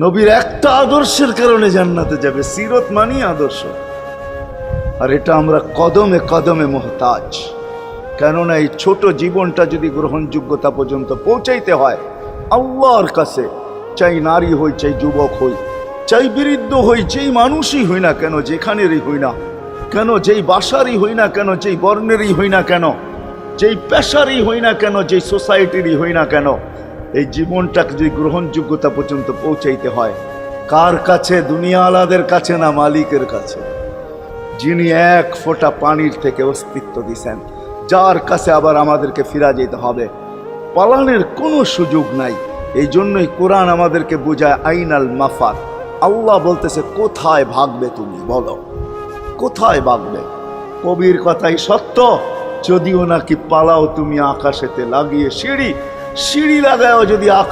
নবীর একটা আদর্শের কারণে জান্নাতে যাবে। সিরত মানি আদর্শ। আর এটা আমরা কদমে কদমে মুহতাজ। কেননা এই ছোট জীবনটা যদি গ্রহণযোগ্যতা পর্যন্ত পৌঁছাইতে হয় আল্লাহর কাছে, চাই নারী হই, চাই যুবক হই, চাই বৃদ্ধ হই, যেই মানুষই হই না কেন, যেখানেরই হই না কেন, যেই বাসারই হই না কেন, যেই বর্ণেরই হই না কেন, যেই পেশারই হই না কেন, যেই সোসাইটিরই হই না কেন, এই জীবনটাকে যদি গ্রহণযোগ্যতা পর্যন্ত পৌঁছাইতে হয় কার কাছে? দুনিয়া আলাদের কাছে না, মালিকের কাছে, যিনি এক ফোঁটা পানির থেকে অস্তিত্ব দিছেন, যার কাছে আবার আমাদেরকে ফিরা যেতে হবে। পালানের কোনো সুযোগ নাই। এই জন্যই কোরআন আমাদেরকে বোঝায় আইনাল মাফার। আল্লাহ বলতেছে কোথায় ভাগবে তুমি, বলো কোথায় ভাগবে? কবির কথাই সত্য, যদিও নাকি পালাও তুমি আকাশেতে লাগিয়ে সিঁড়ি, সিঁড়ি লাগাও যদি আকাশ